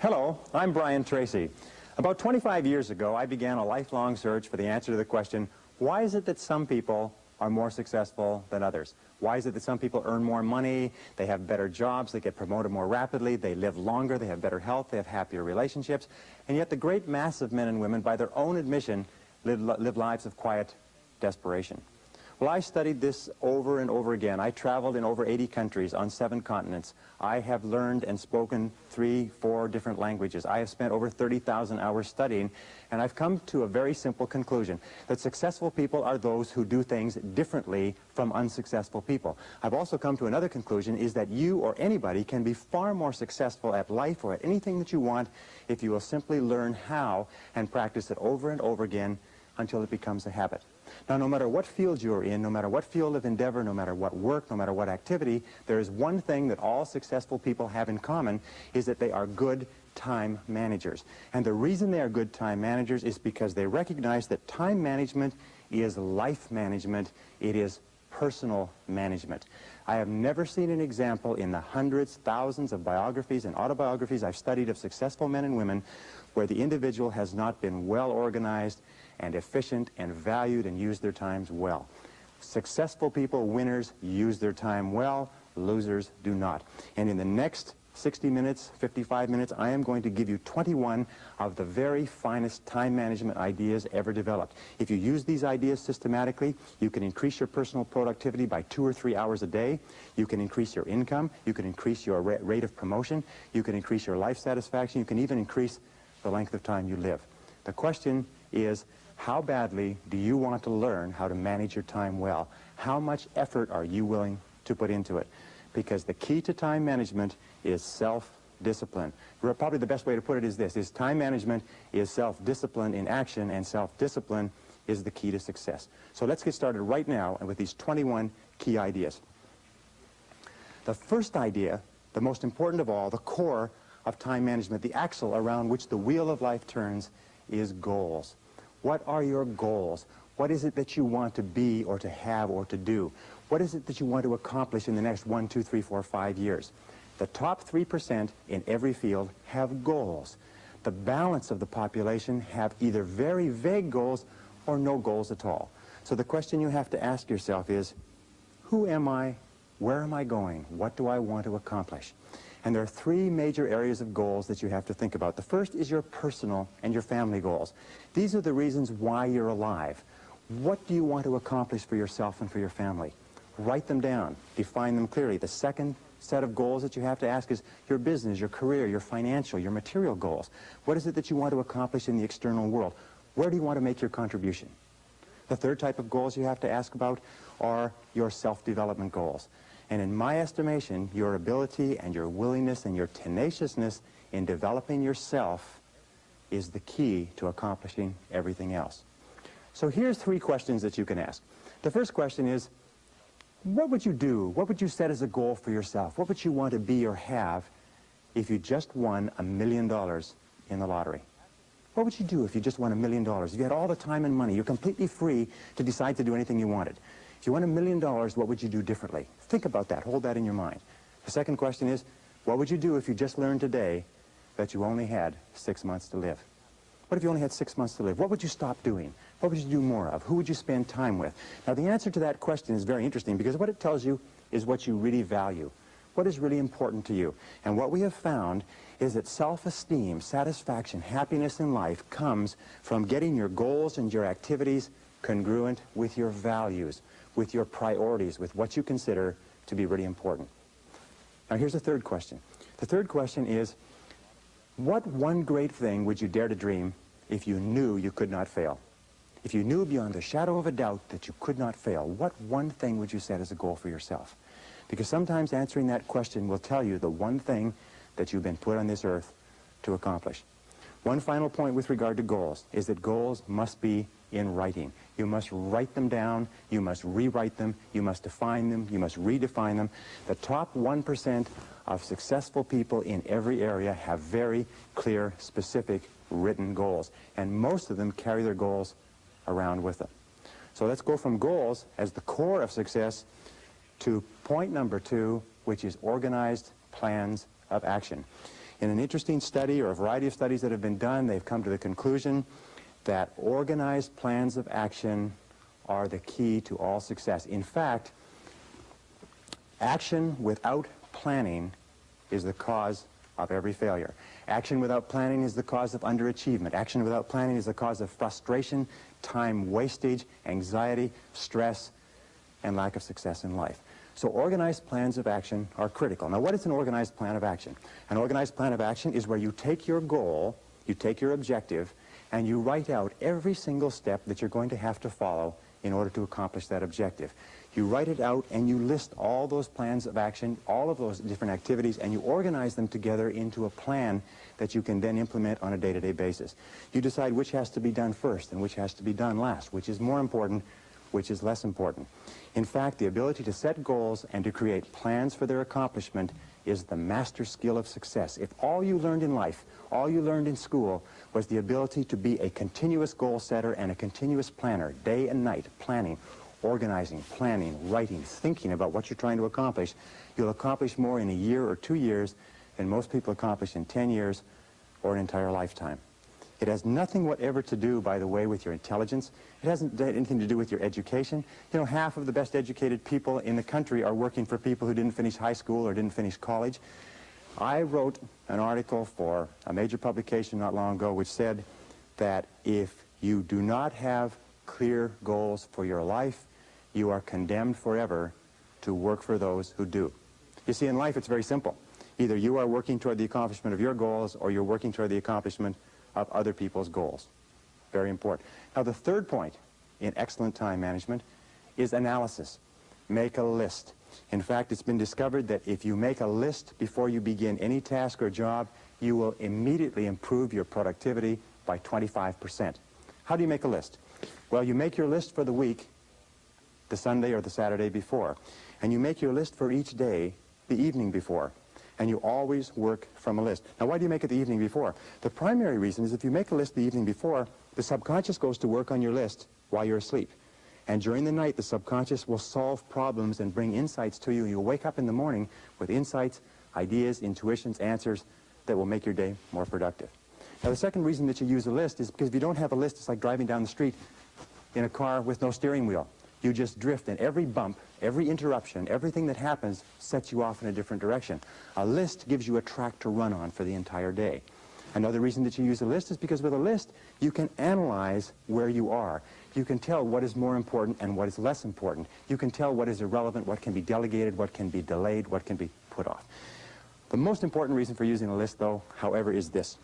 Hello, I'm Brian Trecey. About 25 years ago, I began a lifelong search for the answer to the question, why is it that some people are more successful than others? Why is it that some people earn more money, they have better jobs, they get promoted more rapidly, they live longer, they have better health, they have happier relationships, and yet the great mass of men and women, by their own admission, live lives of quiet desperation? Well, I studied this over and over again. I traveled in over 80 countries on 7 continents. I have learned and spoken 3, 4 different languages. I have spent over 30,000 hours studying, and I've come to a very simple conclusion, that successful people are those who do things differently from unsuccessful people. I've also come to another conclusion, is that you or anybody can be far more successful at life or at anything that you want if you will simply learn how and practice it over and over again until it becomes a habit. Now, no matter what field you're in, no matter what field of endeavor, no matter what work, no matter what activity, there is one thing that all successful people have in common, is that they are good time managers. And the reason they are good time managers is because they recognize that time management is life management, it is personal management. I have never seen an example in the hundreds, thousands of biographies and autobiographies I've studied of successful men and women where the individual has not been well organized and efficient and valued and used their times well. Successful people, winners, use their time well, losers do not. And in the next 60 minutes, 55 minutes, I am going to give you 21 of the very finest time management ideas ever developed. If you use these ideas systematically, you can increase your personal productivity by 2 or 3 hours a day. You can increase your income. You can increase your rate of promotion. You can increase your life satisfaction. You can even increase the length of time you live. The question is, how badly do you want to learn how to manage your time well? How much effort are you willing to put into it? Because the key to time management is self-discipline. Probably the best way to put it is this, is time management is self-discipline in action, and self-discipline is the key to success. So let's get started right now with these 21 key ideas. The first idea, the most important of all, the core of time management, the axle around which the wheel of life turns, is goals. What are your goals? What is it that you want to be or to have or to do? What is it that you want to accomplish in the next 1, 2, 3, 4, 5 years? The top 3% in every field have goals. The balance of the population have either very vague goals or no goals at all. So the question you have to ask yourself is, who am I? Where am I going? What do I want to accomplish? And there are 3 major areas of goals that you have to think about. The first is your personal and your family goals. These are the reasons why you're alive. What do you want to accomplish for yourself and for your family? Write them down. Define them clearly. The second set of goals that you have to ask is your business, your career, your financial, your material goals. What is it that you want to accomplish in the external world? Where do you want to make your contribution? The third type of goals you have to ask about are your self-development goals. And in my estimation, your ability and your willingness and your tenaciousness in developing yourself is the key to accomplishing everything else. So here's 3 questions that you can ask. The first question is, what would you do? What would you set as a goal for yourself? What would you want to be or have if you just won $1 million in the lottery? What would you do if you just won $1 million? If you had all the time and money, you're completely free to decide to do anything you wanted. If you won $1 million, what would you do differently? Think about that. Hold that in your mind. The second question is, what would you do if you just learned today that you only had 6 months to live? What if you only had 6 months to live? What would you stop doing? What would you do more of? Who would you spend time with? Now, the answer to that question is very interesting because what it tells you is what you really value. What is really important to you? And what we have found is that self-esteem, satisfaction, happiness in life comes from getting your goals and your activities congruent with your values, with your priorities, with what you consider to be really important. Now, here's the third question. The third question is, what one great thing would you dare to dream if you knew you could not fail? If you knew beyond the shadow of a doubt that you could not fail, what one thing would you set as a goal for yourself? Because sometimes answering that question will tell you the one thing that you've been put on this earth to accomplish. One final point with regard to goals is that goals must be in writing. You must write them down, you must rewrite them, you must define them, you must redefine them. The top 1% of successful people in every area have very clear, specific, written goals. And most of them carry their goals around with them. So let's go from goals as the core of success to point number 2, which is organized plans of action. In an interesting study, or a variety of studies that have been done, they've come to the conclusion that organized plans of action are the key to all success. In fact, action without planning is the cause of every failure. Action without planning is the cause of underachievement. Action without planning is the cause of frustration, time wastage, anxiety, stress, and lack of success in life. So organized plans of action are critical. Now, what is an organized plan of action? An organized plan of action is where you take your goal, you take your objective, and you write out every single step that you're going to have to follow in order to accomplish that objective. You write it out and you list all those plans of action, all of those different activities, and you organize them together into a plan that you can then implement on a day-to-day basis. You decide which has to be done first and which has to be done last, which is more important, which is less important. In fact, the ability to set goals and to create plans for their accomplishment is the master skill of success. If all you learned in life, all you learned in school, was the ability to be a continuous goal setter and a continuous planner, day and night, planning, organizing, planning, writing, thinking about what you're trying to accomplish, you'll accomplish more in a year or 2 years than most people accomplish in 10 years or an entire lifetime. It has nothing whatever to do, by the way, with your intelligence. It hasn't anything to do with your education. You know, half of the best educated people in the country are working for people who didn't finish high school or didn't finish college. I wrote an article for a major publication not long ago which said that if you do not have clear goals for your life, you are condemned forever to work for those who do. You see, in life it's very simple. Either you are working toward the accomplishment of your goals or you're working toward the accomplishment of other people's goals. Very important. Now, the third point in excellent time management is analysis. Make a list. In fact, it's been discovered that if you make a list before you begin any task or job, you will immediately improve your productivity by 25%. How do you make a list? Well, you make your list for the week the Sunday or the Saturday before, and you make your list for each day the evening before. And you always work from a list. Now, why do you make it the evening before? The primary reason is if you make a list the evening before, the subconscious goes to work on your list while you're asleep. And during the night, the subconscious will solve problems and bring insights to you. You'll wake up in the morning with insights, ideas, intuitions, answers that will make your day more productive. Now, the second reason that you use a list is because if you don't have a list, it's like driving down the street in a car with no steering wheel. You just drift, and every bump, every interruption, everything that happens sets you off in a different direction. A list gives you a track to run on for the entire day. Another reason that you use a list is because with a list, you can analyze where you are. You can tell what is more important and what is less important. You can tell what is irrelevant, what can be delegated, what can be delayed, what can be put off. The most important reason for using a list, though, however, is this.